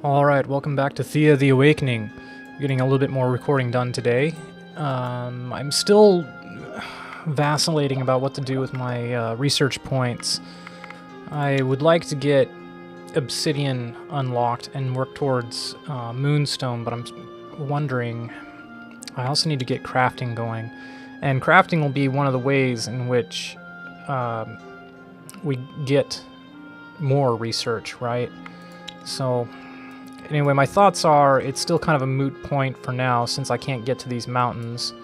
Alright, welcome back to Thea the Awakening. Getting a little bit more recording done today. I'm still vacillating about what to do with my research points. I would like to get Obsidian unlocked and work towards Moonstone, but I'm wondering... I also need to get crafting going. And crafting will be one of the ways in which we get more research, right? So... Anyway, my thoughts are it's still kind of a moot point for now since I can't get to these mountains.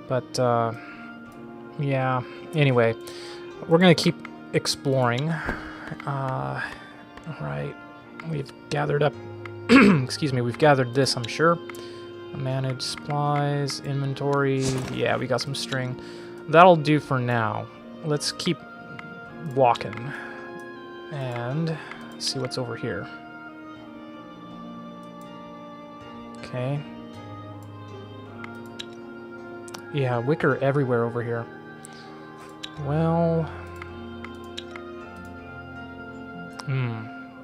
But, yeah. Anyway, we're going to keep exploring. Alright. We've gathered up... excuse me, we've gathered this, I'm sure. Manage supplies, inventory. Yeah, we got some string. That'll do for now. Let's keep walking. And see what's over here. Okay. Yeah, wicker everywhere over here. Well...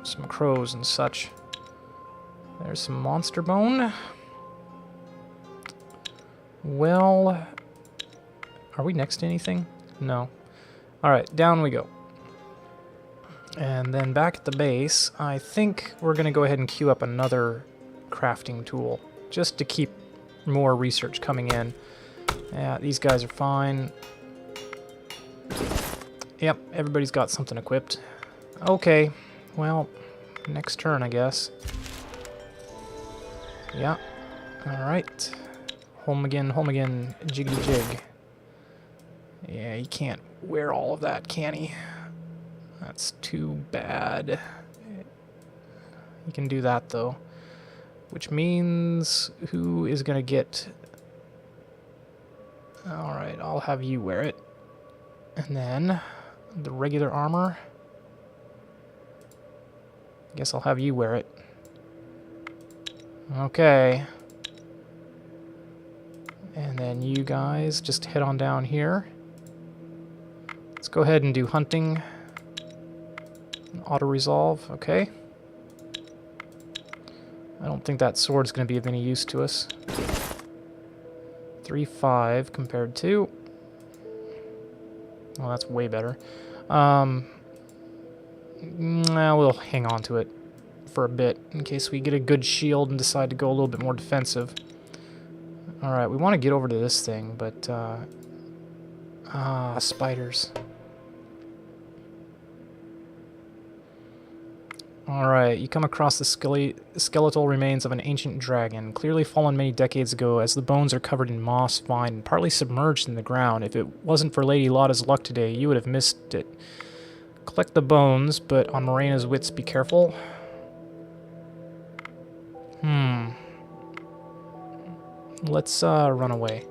some crows and such. There's some monster bone. Well... Are we next to anything? No. Alright, down we go. And then back at the base, I think we're going to go ahead and queue up another crafting tool, just to keep more research coming in. Yeah, these guys are fine. Yep, everybody's got something equipped. Okay, well, next turn, I guess. Yeah, alright. Home again, jiggity jig. Yeah, he can't wear all of that, can he? That's too bad. He can do that, though. Which means, who is going to get... Alright, I'll have you wear it. And then, the regular armor. Guess I'll have you wear it. Okay. And then you guys just head on down here. Let's go ahead and do hunting. Auto-resolve, okay. I don't think that sword's going to be of any use to us. 3-5 compared to... Well, that's way better. Well, we'll hang on to it for a bit in case we get a good shield and decide to go a little bit more defensive. Alright, we want to get over to this thing, but... spiders. Alright, you come across the skeletal remains of an ancient dragon, clearly fallen many decades ago as the bones are covered in moss, vine, and partly submerged in the ground. If it wasn't for Lady Lotta's luck today, you would have missed it. Collect the bones, but on Morena's wits, be careful. Let's, run away.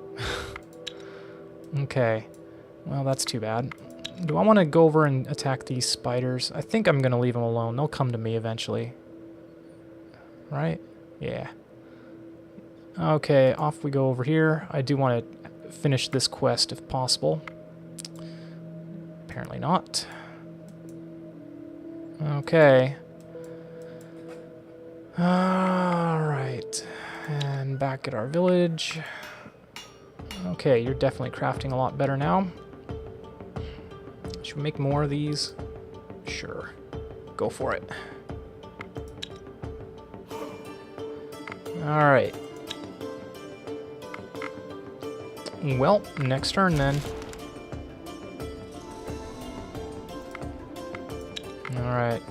Okay. Well, that's too bad. Do I want to go over and attack these spiders? I think I'm going to leave them alone. They'll come to me eventually. Right? Yeah. Okay, off we go over here. I do want to finish this quest if possible. Apparently not. Okay. Alright. And back at our village. Okay, you're definitely crafting a lot better now. Should we make more of these? Sure. Go for it. Alright. Well, next turn then. Alright.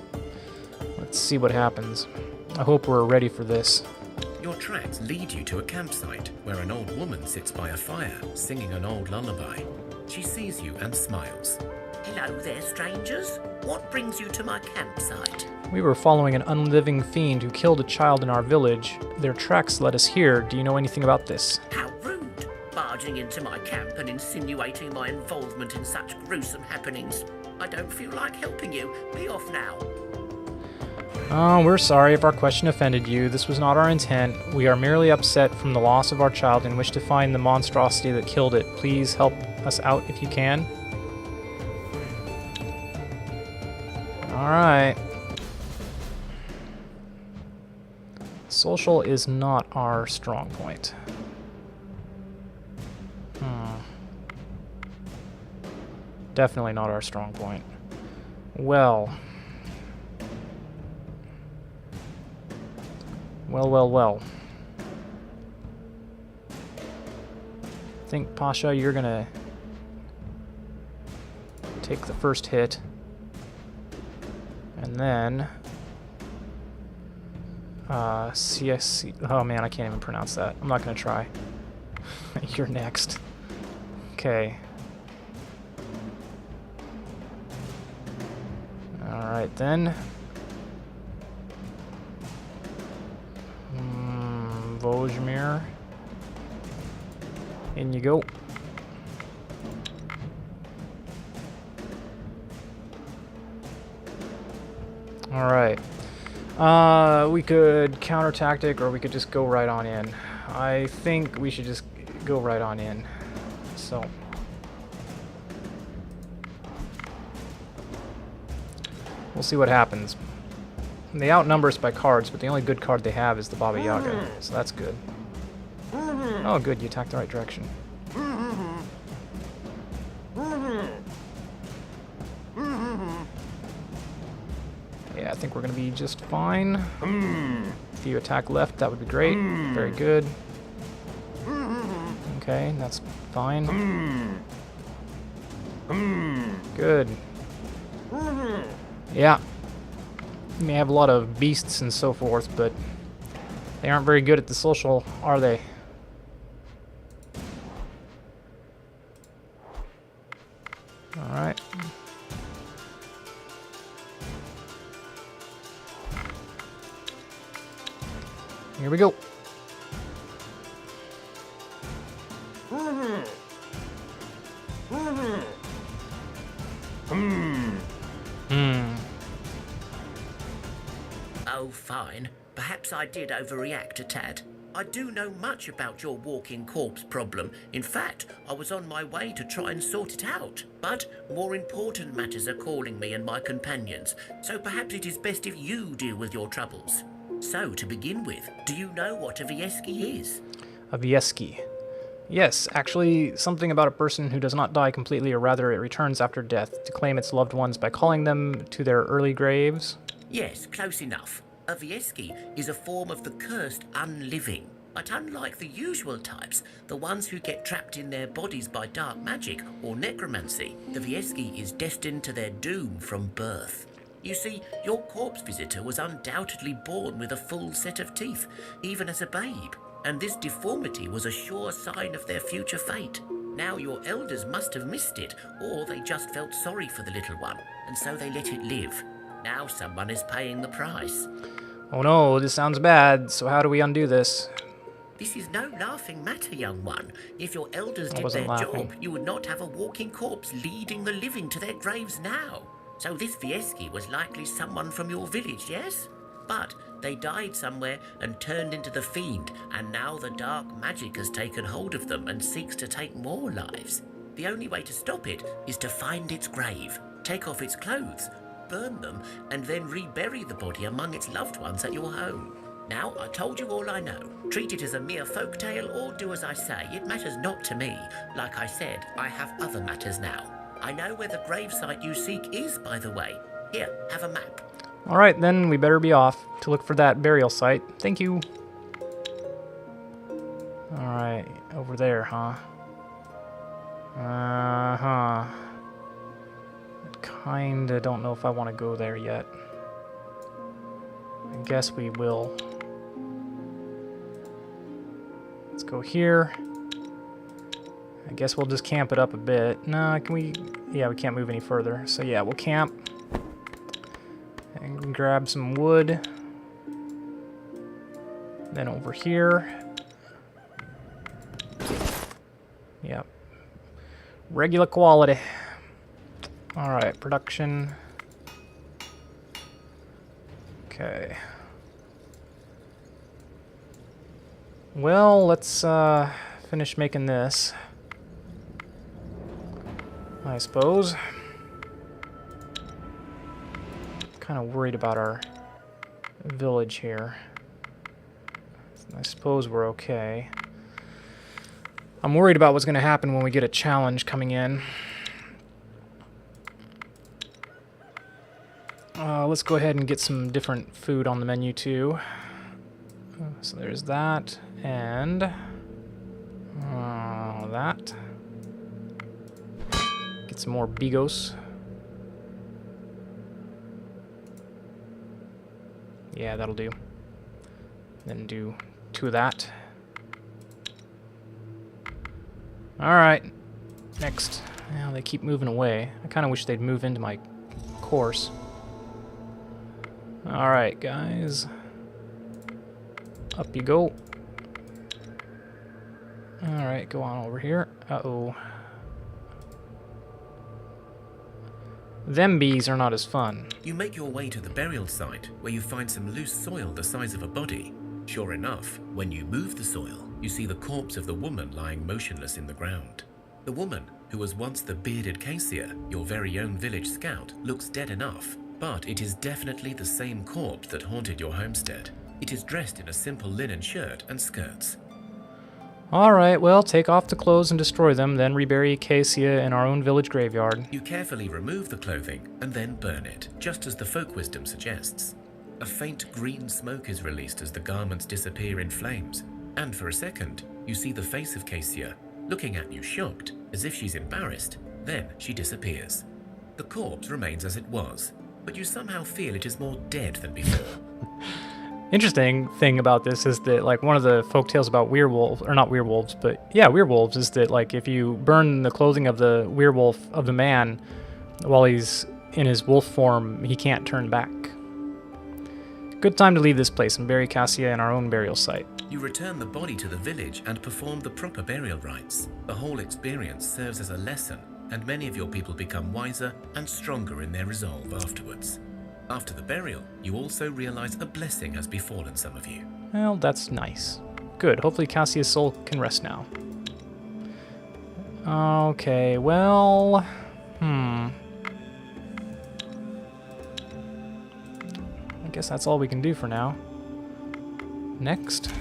Let's see what happens. I hope we're ready for this. Your tracks lead you to a campsite where an old woman sits by a fire, singing an old lullaby. She sees you and smiles. Hello there, strangers. What brings you to my campsite? We were following an unliving fiend who killed a child in our village. Their tracks led us here. Do you know anything about this? How rude! Barging into my camp and insinuating my involvement in such gruesome happenings. I don't feel like helping you. Be off now. Oh, we're sorry if our question offended you. This was not our intent. We are merely upset from the loss of our child and wish to find the monstrosity that killed it. Please help us out if you can. Alright. Social is not our strong point. Definitely not our strong point. Well. Well. I think, Pasha, you're gonna take the first hit. And then... CSC... Oh man, I can't even pronounce that. I'm not gonna try. You're next. Okay. Alright then. Vojmir. In you go. Alright. We could counter tactic or we could just go right on in. I think we should just go right on in. So. We'll see what happens. They outnumber us by cards, but the only good card they have is the Baba Yaga, so that's good. Oh, good, you attacked the right direction. Yeah, I think we're going to be just fine. If you attack left, that would be great. Very good. Okay, that's fine. Good. Yeah. You may have a lot of beasts and so forth, but they aren't very good at the social, are they? Alright. Here we go. Oh, fine. Perhaps I did overreact a tad. I do know much about your walking corpse problem. In fact, I was on my way to try and sort it out. But more important matters are calling me and my companions, so perhaps it is best if you deal with your troubles. So, to begin with, do you know what a Viescy is? A Viescy. Yes, actually, something about a person who does not die completely, or rather it returns after death to claim its loved ones by calling them to their early graves. Yes, close enough. A Viescy is a form of the cursed unliving. But unlike the usual types, the ones who get trapped in their bodies by dark magic or necromancy, the Viescy is destined to their doom from birth. You see, your corpse visitor was undoubtedly born with a full set of teeth, even as a babe, and this deformity was a sure sign of their future fate. Now your elders must have missed it, or they just felt sorry for the little one, and so they let it live. Now someone is paying the price. Oh no, this sounds bad, so how do we undo this? This is no laughing matter, young one. If your elders did wasn't their laughing. job, you would not have a walking corpse leading the living to their graves now. So this Viescy was likely someone from your village, yes? But they died somewhere and turned into the fiend, and now the dark magic has taken hold of them and seeks to take more lives. The only way to stop it is to find its grave, take off its clothes, burn them, and then rebury the body among its loved ones at your home. Now, I told you all I know. Treat it as a mere folk tale or do as I say. It matters not to me. Like I said, I have other matters now. I know where the gravesite you seek is, by the way. Here, have a map. Alright, then we better be off to look for that burial site. Thank you. Alright, over there, huh? Uh-huh. Kinda don't know if I want to go there yet. I guess we will. Let's go here. I guess we'll just camp it up a bit. No, can we... Yeah, we can't move any further. So yeah, we'll camp. And grab some wood. Then over here. Yep. Regular quality. Alright, production. Okay. Well, let's finish making this, I suppose. Kind of worried about our village here. I suppose we're okay. I'm worried about what's going to happen when we get a challenge coming in. Let's go ahead and get some different food on the menu too. So there's that, and that. Get some more bigos. Yeah, that'll do. Then do 2 of that. Alright, next. Well, they keep moving away. I kind of wish they'd move into my course. Alright, guys. Up you go. Alright, go on over here. Uh-oh. Them bees are not as fun. You make your way to the burial site, where you find some loose soil the size of a body. Sure enough, when you move the soil, you see the corpse of the woman lying motionless in the ground. The woman, who was once the bearded Cassia, your very own village scout, looks dead enough, but it is definitely the same corpse that haunted your homestead. It is dressed in a simple linen shirt and skirts. Alright, well, take off the clothes and destroy them, then rebury Acacia in our own village graveyard. You carefully remove the clothing and then burn it, just as the folk wisdom suggests. A faint green smoke is released as the garments disappear in flames, and for a second, you see the face of Cassia, looking at you shocked, as if she's embarrassed. Then she disappears. The corpse remains as it was, but you somehow feel it is more dead than before. Interesting thing about this is that, like, one of the folktales about werewolves, or not werewolves, but yeah, werewolves, is that, like, if you burn the clothing of the werewolf, of the man, while he's in his wolf form, he can't turn back. Good time to leave this place and bury Cassia in our own burial site. You return the body to the village and perform the proper burial rites. The whole experience serves as a lesson, and many of your people become wiser and stronger in their resolve afterwards. After the burial, you also realize a blessing has befallen some of you. Well, that's nice. Good. Hopefully Cassia's soul can rest now. Okay, well... I guess that's all we can do for now. Next.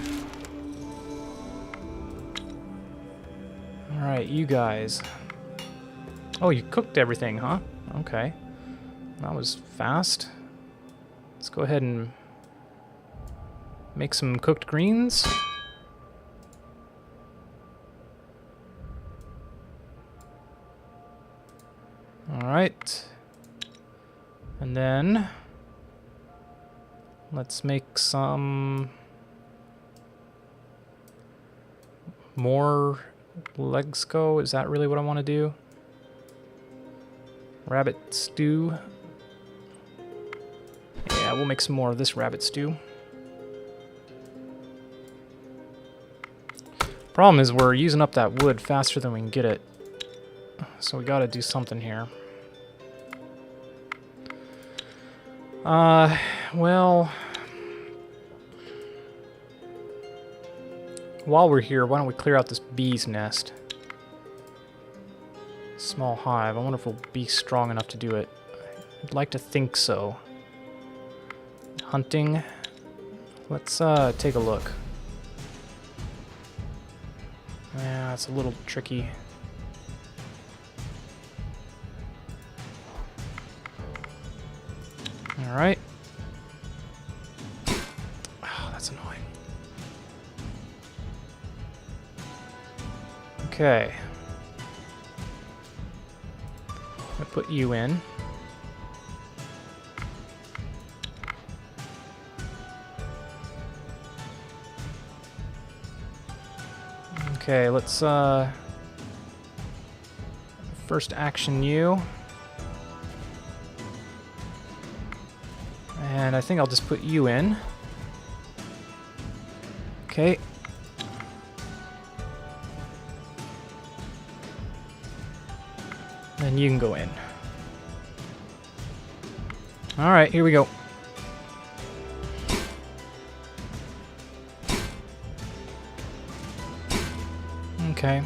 Alright, you guys. Oh, you cooked everything, huh? Okay. That was fast. Let's go ahead and make some cooked greens. Alright. And then let's make some more Legsko. Is that really what I want to do? Rabbit stew. Yeah, we'll make some more of this rabbit stew. Problem is we're using up that wood faster than we can get it. So we gotta do something here. Well... While we're here, why don't we clear out this bee's nest? Small hive. I wonder if we'll be strong enough to do it. I'd like to think so. Hunting. Let's take a look. Yeah, it's a little tricky. Alright. Oh, that's annoying. Okay. I put you in. Okay, let's first action you. And I think I'll just put you in. Okay. Then you can go in. Alright, here we go. Okay.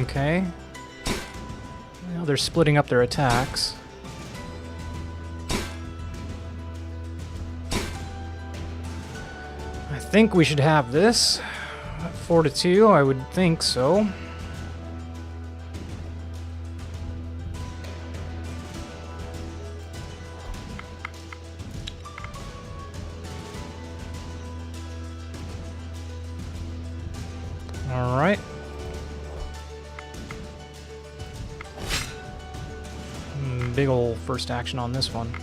Okay. Now they're splitting up their attacks. I think we should have this. 4-2, I would think so. All right. Big ol' first action on this one.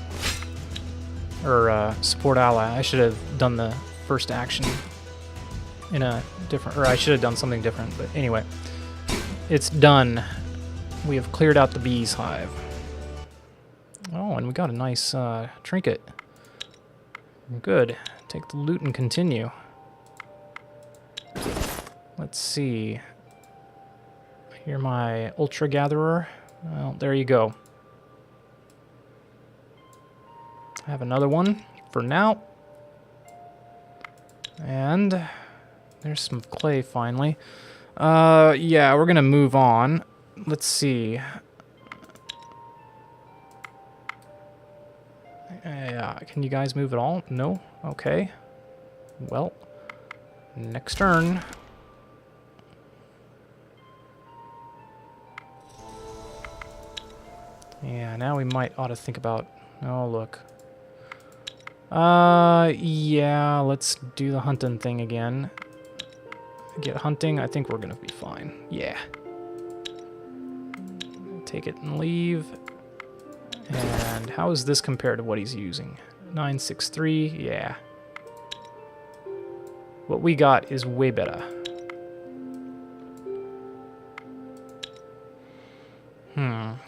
Or support ally. I should have done the first action in a different, or I should have done something different, but anyway. It's done. We have cleared out the bee's hive. Oh, and we got a nice trinket. Good. Take the loot and continue. Let's see. Here, my Ultra Gatherer. Well, there you go. I have another one for now. And there's some clay finally. Yeah, we're gonna move on. Let's see. Can you guys move at all? No? Okay. Well, next turn. Yeah, now we might ought to think about... Oh, look. Yeah, let's do the hunting thing again. Get hunting, I think we're gonna be fine. Yeah. Take it and leave. And how is this compared to what he's using? 963, yeah. What we got is way better.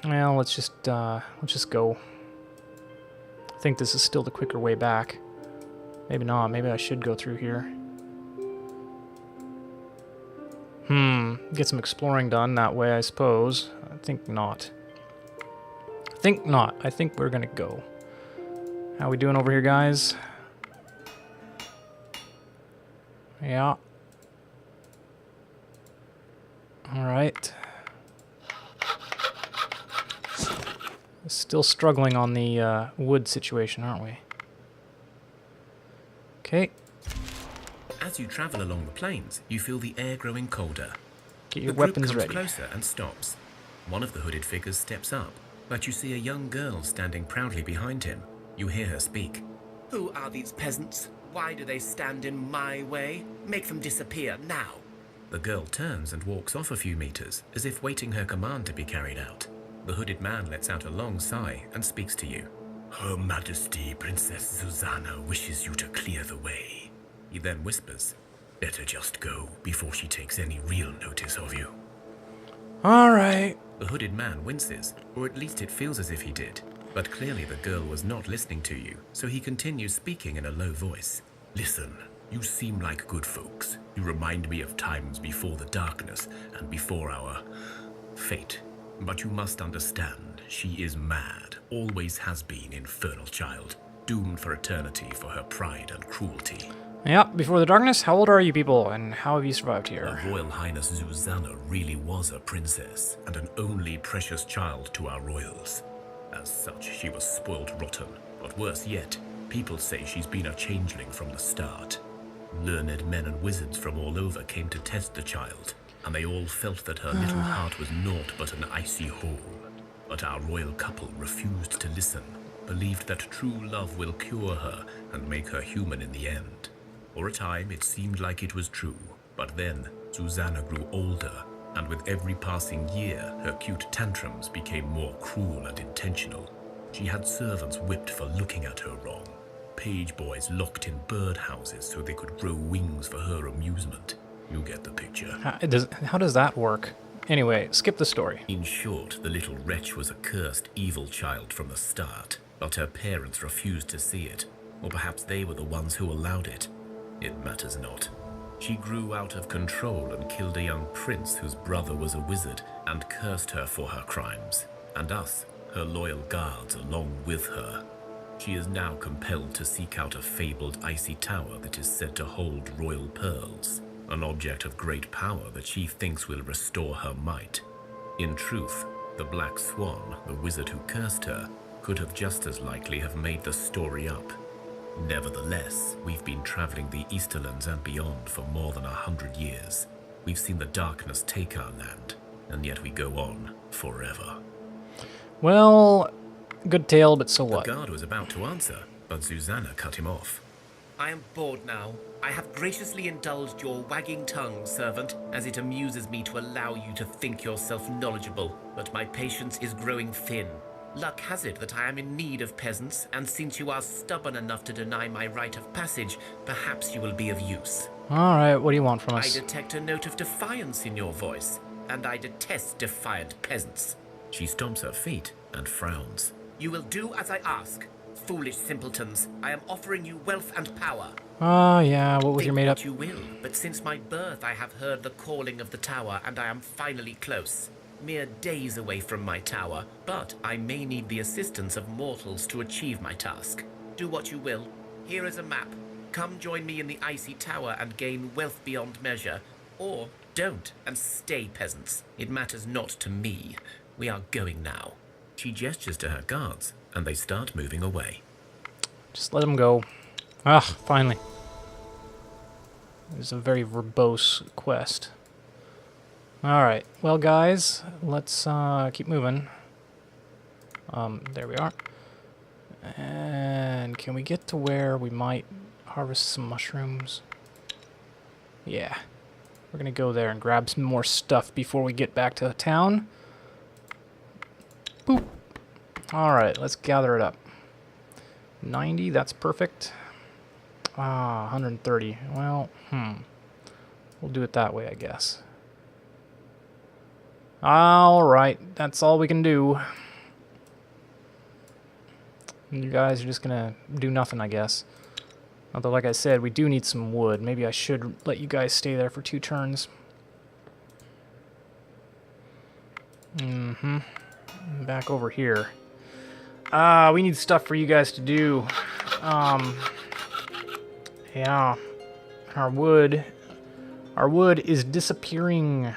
Well, let's just go. I think this is still the quicker way back. Maybe not. Maybe I should go through here. Get some exploring done that way, I suppose. I think not. I think not. I think we're gonna go. How we doing over here, guys? Yeah. All right. Still struggling on the wood situation, aren't we? Okay. As you travel along the plains, you feel the air growing colder. Get your The group weapons comes ready. closer and stops. One of the hooded figures steps up, but you see a young girl standing proudly behind him. You hear her speak. Who are these peasants? Why do they stand in my way? Make them disappear now. The girl turns and walks off a few meters, as if waiting her command to be carried out. The hooded man lets out a long sigh and speaks to you. Her Majesty, Princess Susanna, wishes you to clear the way. He then whispers, Better just go before she takes any real notice of you. All right. The hooded man winces, or at least it feels as if he did. But clearly the girl was not listening to you, so he continues speaking in a low voice. Listen, you seem like good folks. You remind me of times before the darkness and before our fate. But you must understand, she is mad, always has been, infernal child, doomed for eternity for her pride and cruelty. Yeah, before the darkness, how old are you people, and how have you survived here? Her Royal Highness Susanna really was a princess, and an only precious child to our royals. As such, she was spoiled rotten, but worse yet, people say she's been a changeling from the start. Learned men and wizards from all over came to test the child, and they all felt that her little heart was naught but an icy hole. But our royal couple refused to listen, believed that true love will cure her and make her human in the end. For a time it seemed like it was true, but then Susanna grew older, and with every passing year her cute tantrums became more cruel and intentional. She had servants whipped for looking at her wrong, page boys locked in birdhouses so they could grow wings for her amusement. You get the picture. How does that work? Anyway, skip the story. In short, the little wretch was a cursed, evil child from the start, but her parents refused to see it, or perhaps they were the ones who allowed it. It matters not. She grew out of control and killed a young prince whose brother was a wizard and cursed her for her crimes, and us, her loyal guards, along with her. She is now compelled to seek out a fabled icy tower that is said to hold royal pearls. an object of great power that she thinks will restore her might. In truth, the Black Swan, the wizard who cursed her, could have just as likely have made the story up. Nevertheless, we've been traveling the Easterlands and beyond for more than 100 years. We've seen the darkness take our land, and yet we go on forever. Well, good tale, but so what? The guard was about to answer, but Susanna cut him off. I am bored now. I have graciously indulged your wagging tongue, servant, as it amuses me to allow you to think yourself knowledgeable, but my patience is growing thin. Luck has it that I am in need of peasants, and since you are stubborn enough to deny my rite of passage, perhaps you will be of use. All right, what do you want from I us? detect a note of defiance in your voice, and I detest defiant peasants. She stomps her feet and frowns. You will do as I ask. Foolish simpletons, I am offering you wealth and power. Oh, yeah, what was your Think made up? what you will, but since my birth I have heard the calling of the tower, and I am finally close. Mere days away from my tower, but I may need the assistance of mortals to achieve my task. Do what you will. Here is a map. Come join me in the icy tower and gain wealth beyond measure. Or don't, and stay, peasants. It matters not to me. We are going now. She gestures to her guards, and they start moving away. Just let him go. Ah, finally. It was a very verbose quest. Alright, well guys, let's keep moving. There we are. And can we get to where we might harvest some mushrooms? Yeah. We're gonna go there and grab some more stuff before we get back to town. Boop. Alright, let's gather it up. 90, that's perfect. 130. Well, we'll do it that way, I guess. Alright, that's all we can do. You guys are just gonna do nothing, I guess. Although, like I said, we do need some wood. Maybe I should let you guys stay there for 2 turns. Back over here. We need stuff for you guys to do. Yeah. Our wood is disappearing.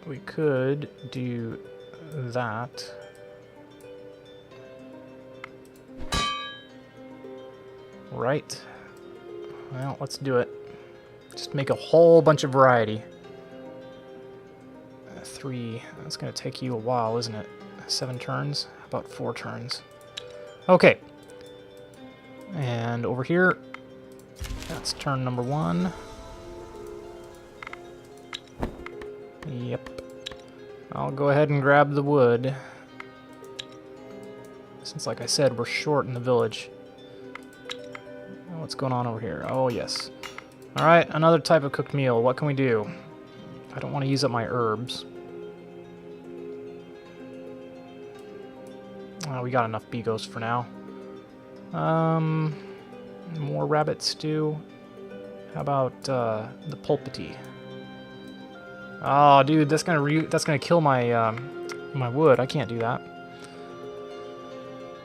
We could do that. Right. Well, let's do it. Just make a whole bunch of variety. 3. That's going to take you a while, isn't it? 7 turns? About 4 turns. Okay. And over here, that's turn number 1. Yep. I'll go ahead and grab the wood. Since, like I said, we're short in the village. What's going on over here? Oh, yes. Alright, another type of cooked meal. What can we do? I don't want to use up my herbs. We got enough Bigos for now. More rabbit stew. How about the pulpity? Oh, dude, that's gonna kill my my wood. I can't do that.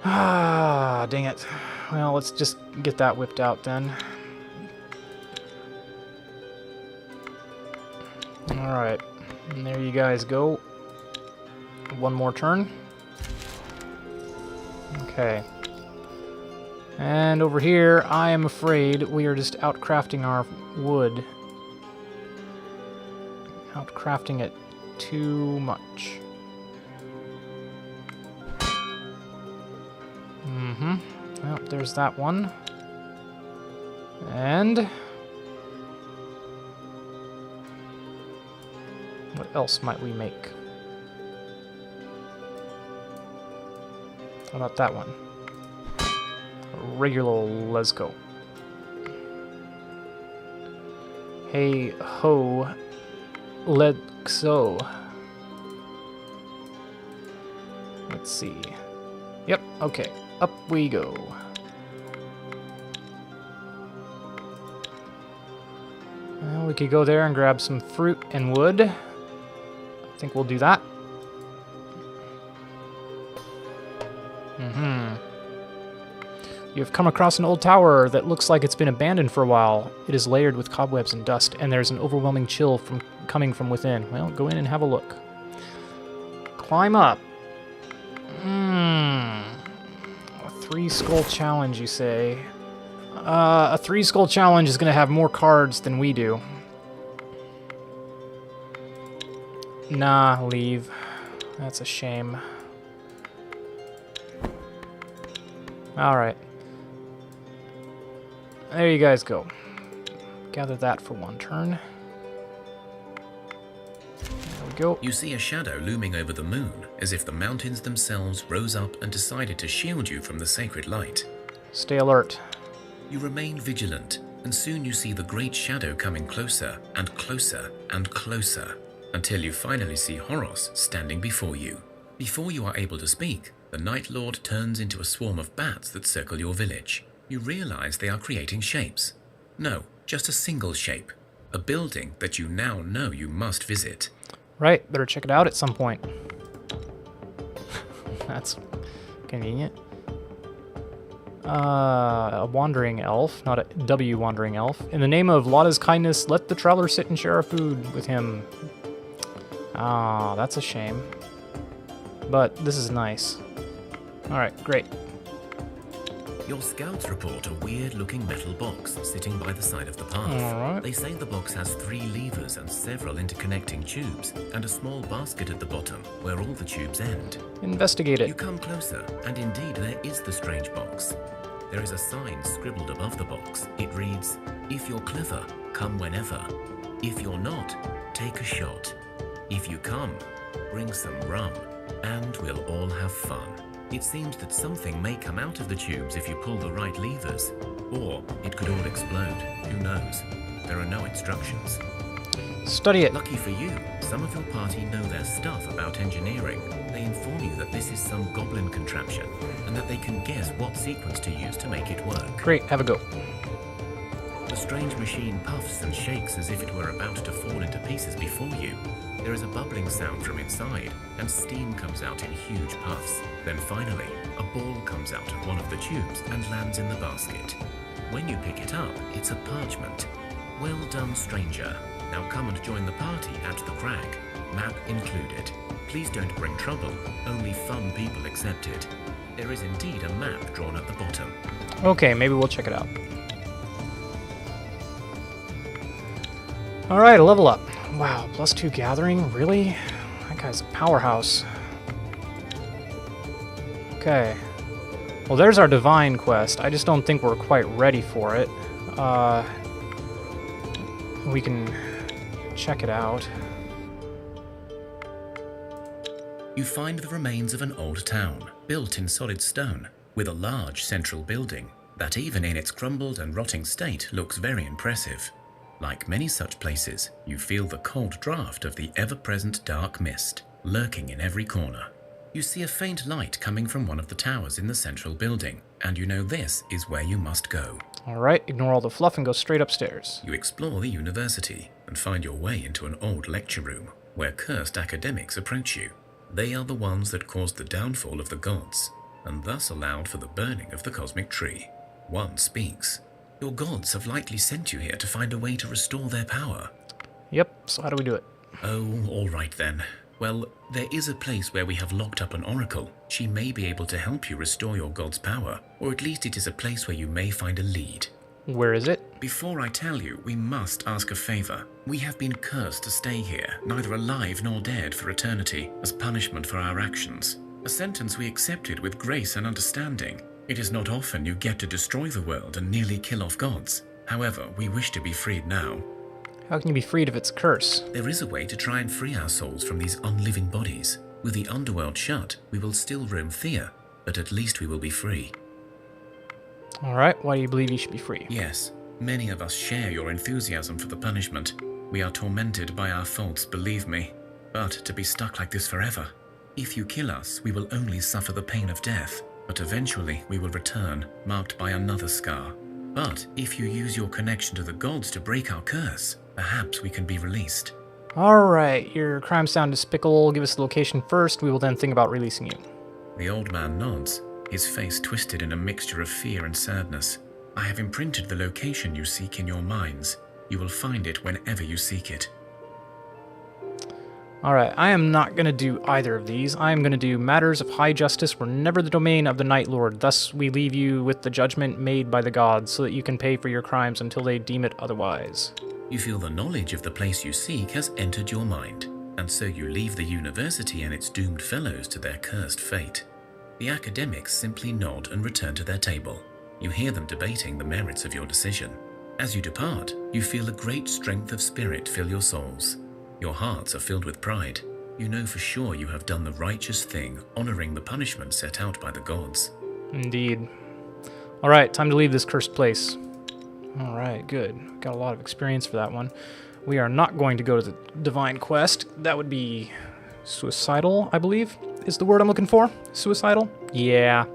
Ah, dang it. Well, let's just get that whipped out then. All right, and there you guys go. One more turn. Okay. And over here, I am afraid we are just outcrafting our wood. Outcrafting it too much. Well, there's that one. And what else might we make? How about that one? A regular let's go. Hey ho, let's go. Let's see. Yep, okay. Up we go. Well, we could go there and grab some fruit and wood. I think we'll do that. You have come across an old tower that looks like it's been abandoned for a while. It is layered with cobwebs and dust, and there's an overwhelming chill coming from within. Well, go in and have a look. Climb up. A 3-skull challenge, you say? A 3-skull challenge is going to have more cards than we do. Nah, leave. That's a shame. Alright. There you guys go. Gather that for one turn. There we go. You see a shadow looming over the moon, as if the mountains themselves rose up and decided to shield you from the sacred light. Stay alert. You remain vigilant, and soon you see the great shadow coming closer and closer and closer, until you finally see Horos standing before you. Before you are able to speak, the Night Lord turns into a swarm of bats that circle your village. You realize they are creating shapes. No, just a single shape. A building that you now know you must visit. Right, better check it out at some point. That's convenient. A wandering elf, not a W wandering elf. In the name of Lada's kindness, let the traveler sit and share our food with him. Ah, that's a shame. But this is nice. Alright, great. Your scouts report a weird-looking metal box sitting by the side of the path. Alright. They say the box has 3 levers and several interconnecting tubes, and a small basket at the bottom, where all the tubes end. Investigate You it. come closer, and indeed there is the strange box. There is a sign scribbled above the box. It reads, "If you're clever, come whenever. If you're not, take a shot. If you come, bring some rum, and we'll all have fun." It seems that something may come out of the tubes if you pull the right levers, or it could all explode. Who knows? There are no instructions. Study it. Lucky for you, some of your party know their stuff about engineering. They inform you that this is some goblin contraption, and that they can guess what sequence to use to make it work. Great, have a go. The strange machine puffs and shakes as if it were about to fall into pieces before you. There is a bubbling sound from inside, and steam comes out in huge puffs. Then finally, a ball comes out of one of the tubes and lands in the basket. When you pick it up, it's a parchment. Well done, stranger. Now come and join the party at the crag. Map included. Please don't bring trouble, only fun people accepted. There is indeed a map drawn at the bottom. Okay, maybe we'll check it out. Alright, a level up. Wow, +2 gathering? Really? That guy's a powerhouse. Okay. Well, there's our divine quest. I just don't think we're quite ready for it. We can check it out. You find the remains of an old town, built in solid stone, with a large central building that even in its crumbled and rotting state looks very impressive. Like many such places, you feel the cold draft of the ever-present dark mist, lurking in every corner. You see a faint light coming from one of the towers in the central building, and you know this is where you must go. Alright, ignore all the fluff and go straight upstairs. You explore the university and find your way into an old lecture room, where cursed academics approach you. They are the ones that caused the downfall of the gods, and thus allowed for the burning of the cosmic tree. One speaks. Your gods have likely sent you here to find a way to restore their power. Yep, so how do we do it? Oh, all right then. Well, there is a place where we have locked up an oracle. She may be able to help you restore your god's power, or at least it is a place where you may find a lead. Where is it? Before I tell you, we must ask a favor. We have been cursed to stay here, neither alive nor dead for eternity, as punishment for our actions. A sentence we accepted with grace and understanding. It is not often you get to destroy the world and nearly kill off gods. However, we wish to be freed now. How can you be freed if it's a curse? There is a way to try and free our souls from these unliving bodies. With the underworld shut, we will still roam Thea, but at least we will be free. Alright, why do you believe you should be free? Yes, many of us share your enthusiasm for the punishment. We are tormented by our faults, believe me. But to be stuck like this forever. If you kill us, we will only suffer the pain of death. But eventually we will return, marked by another scar. But if you use your connection to the gods to break our curse, perhaps we can be released. Alright, your crimes sound despicable. Give us the location first. We will then think about releasing you. The old man nods, his face twisted in a mixture of fear and sadness. "I have imprinted the location you seek in your minds. You will find it whenever you seek it." Alright, I am not going to do either of these. I am going to do matters of high justice were never the domain of the Night Lord. Thus we leave you with the judgment made by the gods, so that you can pay for your crimes until they deem it otherwise. You feel the knowledge of the place you seek has entered your mind, and so you leave the university and its doomed fellows to their cursed fate. The academics simply nod and return to their table. You hear them debating the merits of your decision. As you depart, you feel a great strength of spirit fill your souls. Your hearts are filled with pride. You know for sure you have done the righteous thing, honoring the punishment set out by the gods. Indeed. Alright, time to leave this cursed place. Alright, good. Got a lot of experience for that one. We are not going to go to the Divine Quest. That would be suicidal, I believe, is the word I'm looking for. Suicidal? Yeah.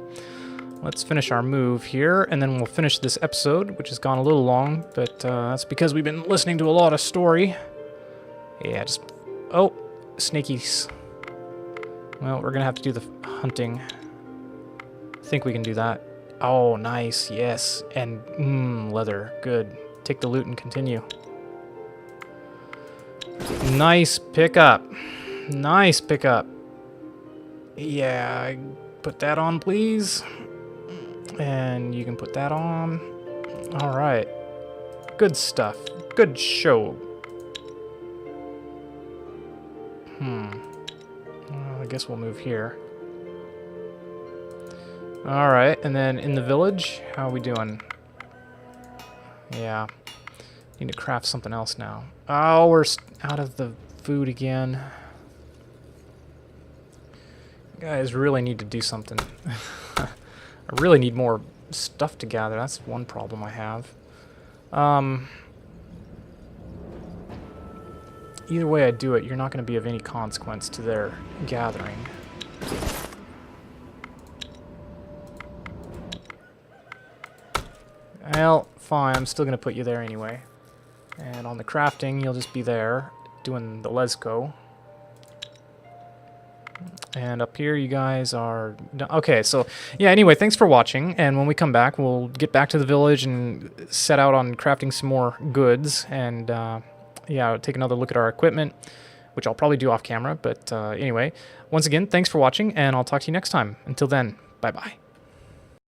Let's finish our move here, and then we'll finish this episode, which has gone a little long, but that's because we've been listening to a lot of story. Yeah, just... Oh, snakies. Well, we're gonna have to do the hunting. I think we can do that. Oh, nice, yes. And, leather. Good. Take the loot and continue. Nice pickup. Nice pickup. Yeah, put that on, please. And you can put that on. Alright. Good stuff. Good show. Well, I guess we'll move here. Alright, and then in the village, how are we doing? Yeah. Need to craft something else now. Oh, we're out of the food again. You guys really need to do something. I really need more stuff to gather. That's one problem I have. Either way I do it, you're not going to be of any consequence to their gathering. Well, fine. I'm still going to put you there anyway. And on the crafting, you'll just be there doing the Lesco. And up here, you guys are... Okay, so, yeah, anyway, thanks for watching. And when we come back, we'll get back to the village and set out on crafting some more goods. And, yeah, take another look at our equipment, which I'll probably do off camera. But, anyway, once again, thanks for watching, and I'll talk to you next time. Until then, bye-bye.